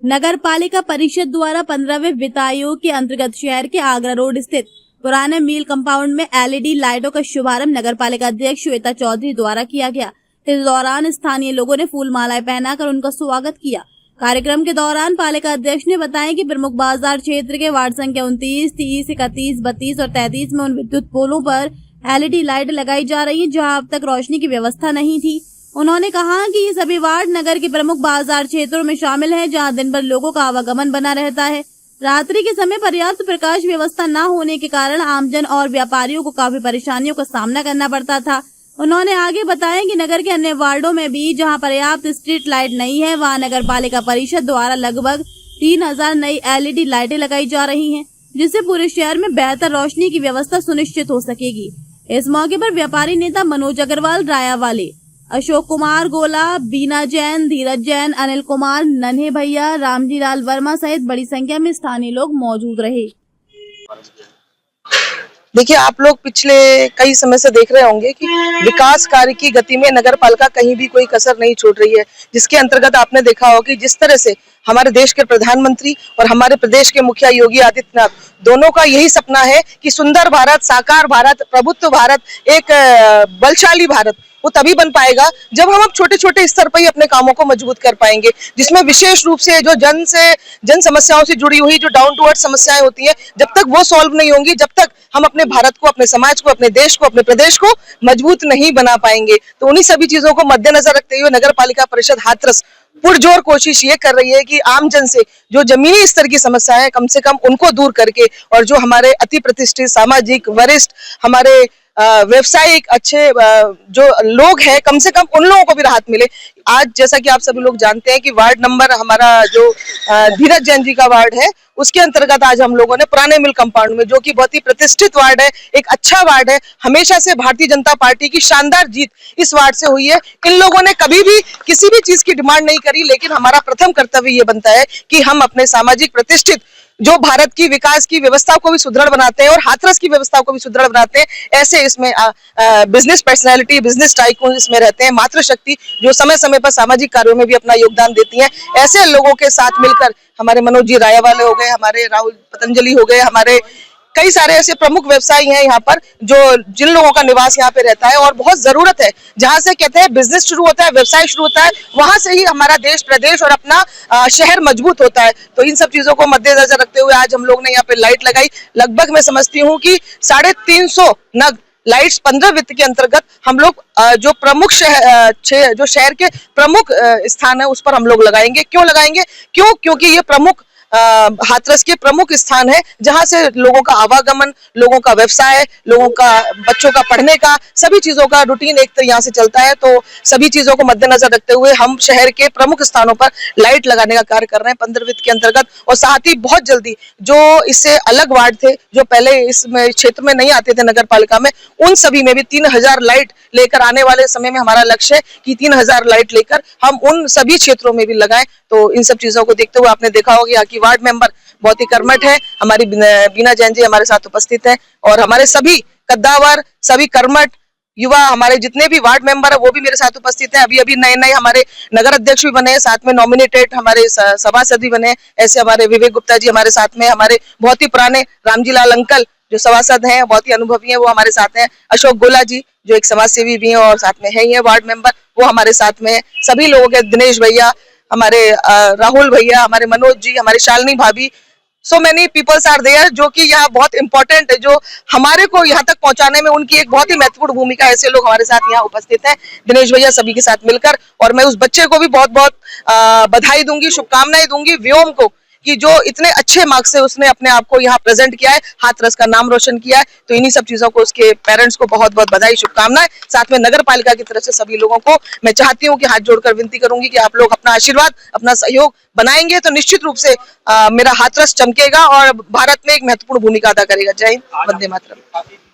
नगर पालिका परिषद द्वारा 15वें वित्त आयोग के अंतर्गत शहर के आगरा रोड स्थित पुराने मिल कंपाउंड में एलईडी लाइटों का शुभारंभ नगर पालिका अध्यक्ष श्वेता चौधरी द्वारा किया गया। इस दौरान स्थानीय लोगों ने फूल मालाएं पहनाकर उनका स्वागत किया। कार्यक्रम के दौरान पालिका अध्यक्ष ने बताया कि प्रमुख बाजार क्षेत्र के वार्ड संख्या 29, 30, 31, 32 और 33 में उन विद्युत पोलों पर एलईडी लाइट लगाई जा रही है जहां अब तक रोशनी की व्यवस्था नहीं थी। उन्होंने कहा कि ये सभी वार्ड नगर के प्रमुख बाजार क्षेत्रों में शामिल है जहां दिन भर लोगों का आवागमन बना रहता है। रात्रि के समय पर्याप्त प्रकाश व्यवस्था न होने के कारण आमजन और व्यापारियों को काफी परेशानियों का सामना करना पड़ता था। उन्होंने आगे बताया कि नगर के अन्य वार्डों में भी जहां पर्याप्त स्ट्रीट लाइट नहीं है वहां नगर पालिका परिषद द्वारा लगभग 3000 नई एलईडी लाइटें लगाई जा रही हैं, जिससे पूरे शहर में बेहतर रोशनी की व्यवस्था सुनिश्चित हो सकेगी। इस मौके पर व्यापारी नेता मनोज अग्रवाल, रायावाले, अशोक कुमार गोला, बीना जैन, धीरज जैन, अनिल कुमार, नन्हे भैया, रामजी लाल वर्मा सहित बड़ी संख्या में स्थानीय लोग मौजूद रहे। देखिए, आप लोग पिछले कई समय से देख रहे होंगे कि विकास कार्य की गति में नगर पालिका कहीं भी कोई कसर नहीं छोड़ रही है, जिसके अंतर्गत आपने देखा होगा कि जिस तरह से हमारे देश के प्रधानमंत्री और हमारे प्रदेश के मुखिया योगी आदित्यनाथ दोनों का यही सपना है कि सुंदर भारत, साकार भारत, प्रभुत्व भारत, एक बलशाली भारत वो तभी बन पाएगा जब हम अब छोटे छोटे स्तर पर ही अपने कामों को मजबूत कर पाएंगे, जिसमें विशेष रूप से जो जन समस्याओं से जुड़ी हुई जो डाउन टू अर्थ समस्याएं होती हैं, जब तक वो सॉल्व नहीं होंगी, जब तक हम अपने भारत को, अपने समाज को, अपने देश को, अपने प्रदेश को मजबूत नहीं बना पाएंगे। तो उन्हीं सभी चीजों को मद्देनजर रखते हुए नगर पालिका परिषद हाथरस पुरजोर कोशिश ये कर रही है कि आम जन से जो जमीनी स्तर की समस्याएं है कम से कम उनको दूर करके, और जो हमारे अति प्रतिष्ठित सामाजिक वरिष्ठ हमारे व्यवसायिक अच्छे जो लोग हैं, कम से कम उन लोगों को भी राहत मिले। आज जैसा कि आप सभी लोग जानते हैं कि वार्ड नंबर हमारा जो धीरज जैन जी का वार्ड है, उसके अंतर्गत आज हम लोगों ने पुराने मिल कंपाउंड में, जो कि बहुत ही प्रतिष्ठित वार्ड है, एक अच्छा वार्ड है, हमेशा से भारतीय जनता पार्टी की शानदार जीत इस वार्ड से हुई है। इन लोगों ने कभी भी किसी भी चीज की डिमांड नहीं करी, लेकिन हमारा प्रथम कर्तव्य ये बनता है कि हम अपने सामाजिक प्रतिष्ठित जो भारत की विकास की व्यवस्था को भी सुदृढ़ बनाते हैं और हाथरस की व्यवस्था को भी सुदृढ़ बनाते हैं, ऐसे इसमें बिजनेस पर्सनैलिटी, बिजनेस टाइकून इसमें रहते हैं, मातृशक्ति जो समय समय पर सामाजिक कार्यों में भी अपना योगदान देती हैं। ऐसे लोगों के साथ मिलकर हमारे मनोज जी रायावाले हो गए, हमारे राहुल पतंजलि हो गए, हमारे कई सारे ऐसे प्रमुख व्यवसायी हैं यहाँ पर जो जिन लोगों का निवास यहाँ पे रहता है, और बहुत जरूरत है जहाँ से कहते हैं बिजनेस शुरू होता है, व्यवसाय शुरू होता है, वहां से ही हमारा देश, प्रदेश और अपना शहर मजबूत होता है। तो इन सब चीजों को मद्देनजर रखते हुए आज हम लोग ने यहाँ पे लाइट लगाई। लगभग मैं समझती हूँ कि 350 नग लाइट्स 15 वित्त के अंतर्गत हम लोग जो प्रमुख जो शहर के प्रमुख स्थान है उस पर हम लोग लगाएंगे। क्यों लगाएंगे? क्योंकि ये प्रमुख हाथरस के प्रमुख स्थान है जहां से लोगों का आवागमन, लोगों का व्यवसाय, लोगों का बच्चों का पढ़ने का, सभी चीजों का रूटीन एक यहाँ से चलता है। तो सभी चीजों को मद्देनजर रखते हुए हम शहर के प्रमुख स्थानों पर लाइट लगाने का कार्य कर रहे हैं 15 वित्त के अंतर्गत। और साथ ही बहुत जल्दी जो इससे अलग वार्ड थे, जो पहले इस क्षेत्र में नहीं आते थे नगर पालिका में, उन सभी में भी 3000 लाइट लेकर आने वाले समय में हमारा लक्ष्य है कि 3000 लाइट लेकर हम उन सभी क्षेत्रों में भी लगाएं। तो इन सब चीजों को देखते हुए आपने देखा होगा कि वार्ड मेंबर बहुत ही कर्मठ है, हमारी बीना जैन जी हमारे साथ उपस्थित है, और हमारे सभी कद्दावर, सभी कर्मठ युवा, हमारे जितने भी वार्ड मेंबर है वो भी मेरे साथ उपस्थित हैं। अभी नए हमारे नगर अध्यक्ष भी बने हैं, साथ में नॉमिनेटेड हमारे सभासद भी बने हैं। ऐसे हमारे विवेक गुप्ता जी हमारे साथ में, हमारे बहुत ही पुराने रामजी लाल अंकल जो सभासद हैं, बहुत ही अनुभवी हैं, वो हमारे साथ हैं। अशोक गोला जी जो एक समाज सेवी भी हैं और साथ में है ही है वार्ड मेंबर, वो हमारे साथ में है। सभी लोगों के, दिनेश भैया, हमारे राहुल भैया, हमारे मनोज जी, हमारी शालिनी भाभी, so many peoples are there जो कि यहाँ बहुत इंपॉर्टेंट है, जो हमारे को यहाँ तक पहुंचाने में उनकी एक बहुत ही महत्वपूर्ण भूमिका है। ऐसे लोग हमारे साथ यहाँ उपस्थित हैं, दिनेश भैया, सभी के साथ मिलकर। और मैं उस बच्चे को भी बहुत बहुत बधाई दूंगी, शुभकामनाएं दूंगी, व्योम को, कि जो इतने अच्छे मार्क्स से उसने अपने आप को यहाँ प्रेजेंट किया है, हाथरस का नाम रोशन किया है। तो इन्हीं सब चीजों को उसके पेरेंट्स को बहुत बहुत बधाई, शुभकामनाएं। साथ में नगर पालिका की तरफ से सभी लोगों को मैं चाहती हूँ कि हाथ जोड़कर विनती करूंगी कि आप लोग अपना आशीर्वाद, अपना सहयोग बनाएंगे तो निश्चित रूप से मेरा हाथरस चमकेगा और भारत में एक महत्वपूर्ण भूमिका अदा करेगा। जय हिंद, वंदे मातरम।